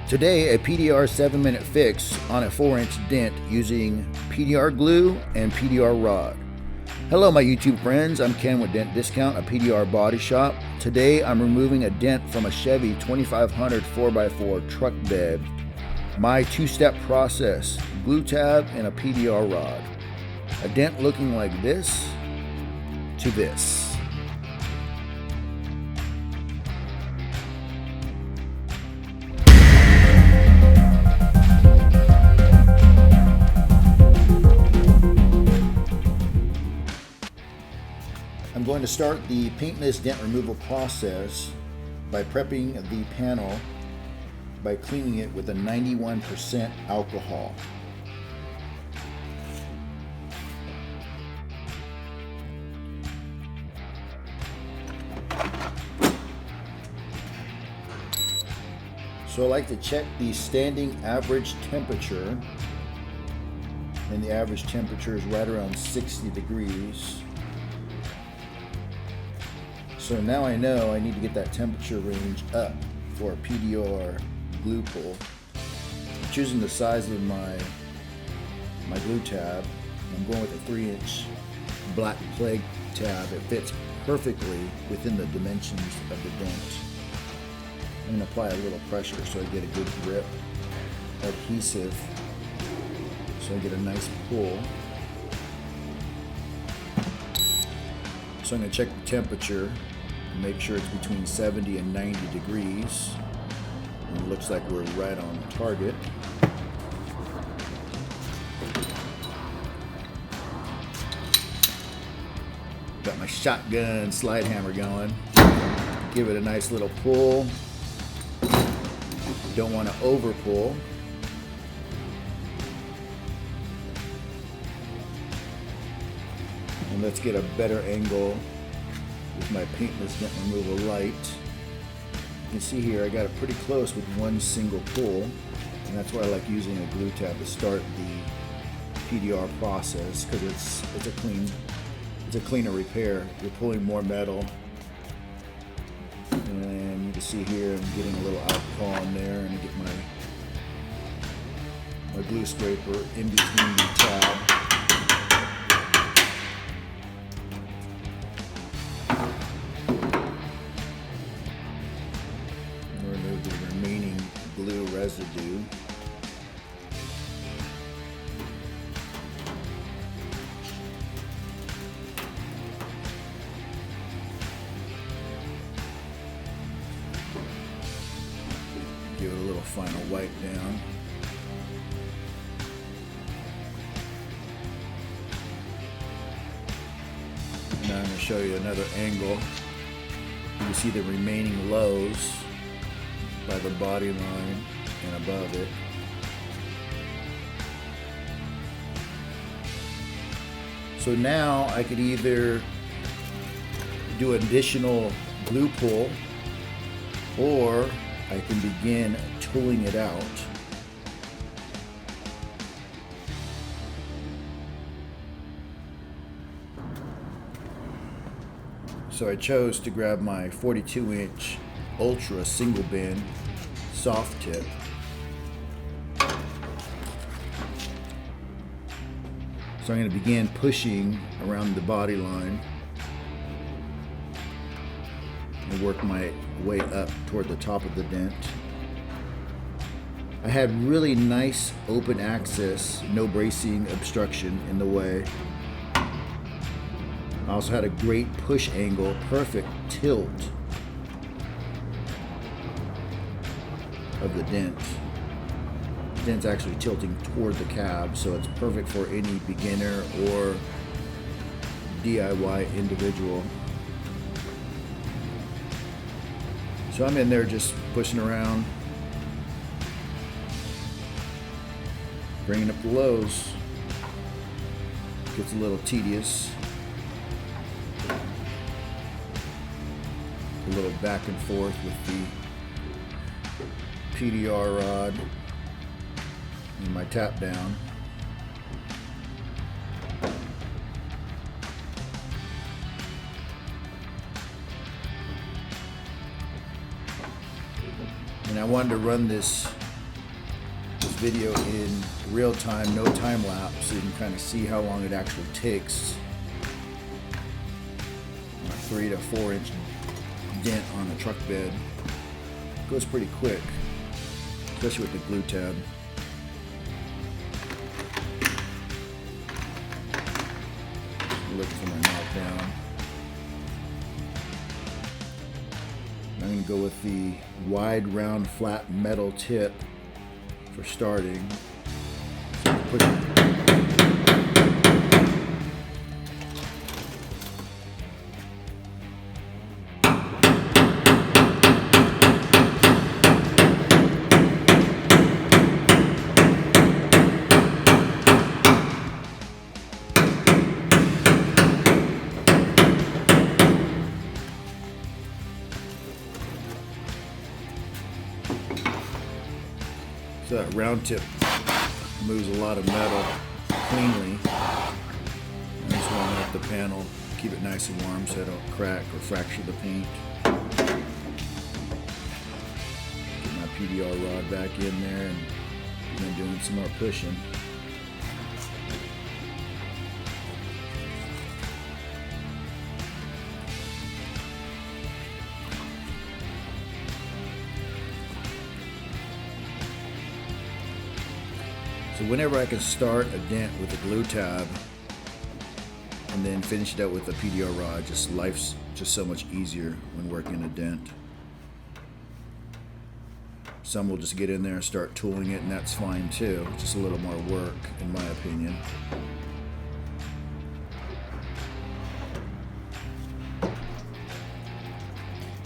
Today, a PDR 7-minute fix on a 4-inch dent using PDR glue and PDR rod. Hello my YouTube friends, I'm Ken with Dent Discount, a PDR body shop. Today I'm removing a dent from a Chevy 2500 4x4 truck bed. My two-step process, glue tab and a PDR rod. A dent looking like this to this. I'm going to start the paintless dent removal process by prepping the panel by cleaning it with a 91% alcohol. So I like to check the standing average temperature, and the average temperature is right around 60 degrees. So now I know I need to get that temperature range up for a PDR glue pull. I'm choosing the size of my glue tab. I'm going with a 3-inch black plague tab. It fits perfectly within the dimensions of the dent. I'm going to apply a little pressure so I get a good grip, adhesive, so I get a nice pull. So I'm going to check the temperature. Make sure it's between 70 and 90 degrees. And it looks like we're right on target. Got my shotgun slide hammer going. Give it a nice little pull. Don't want to over pull. And let's get a better angle with my paintless dent removal light. You can see here I got it pretty close with one single pull, and that's why I like using a glue tab to start the PDR process, because it's a cleaner repair. You're pulling more metal, and you can see here I'm getting a little alcohol in there, and I get my glue scraper in between the tab. Glue residue. Give it a little final wipe down. Now I'm going to show you another angle. You can see the remaining lows by the body line and above it. So now I could either do additional glue pull, or I can begin tooling it out. So I chose to grab my 42-inch Ultra single bend soft tip. So I'm going to begin pushing around the body line and work my way up toward the top of the dent. I had really nice open access, no bracing obstruction in the way. I also had a great push angle, perfect tilt of the dent. The dent's actually tilting toward the cab, so it's perfect for any beginner or DIY individual. So I'm in there just pushing around, bringing up the lows. Gets a little tedious. A little back and forth with the PDR rod and my tap down. And I wanted to run this video in real time, no time lapse, so you can kind of see how long it actually takes. A 3 to 4 inch dent on a truck bed. Goes pretty quick, especially with the glue tab. Looking for my knockdown. I'm going to go with the wide, round, flat metal tip for starting. So push it. So that round tip moves a lot of metal cleanly. I just want to let the panel, keep it nice and warm so I don't crack or fracture the paint. Get my PDR rod back in there and begin doing some more pushing. So whenever I can start a dent with a glue tab and then finish it out with a PDR rod, life's just so much easier when working a dent. Some will just get in there and start tooling it, and that's fine too. Just a little more work, in my opinion.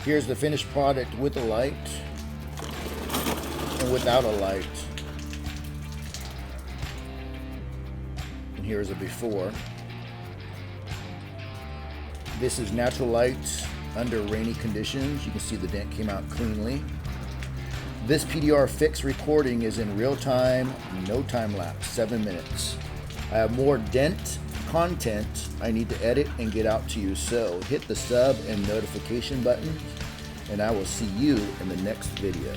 Here's the finished product with a light and without a light. And here's a before. This is natural light under rainy conditions. You can see the dent came out cleanly. This PDR fix recording is in real time, no time lapse, 7 minutes. I have more dent content I need to edit and get out to you, so hit the sub and notification button, and I will see you in the next video.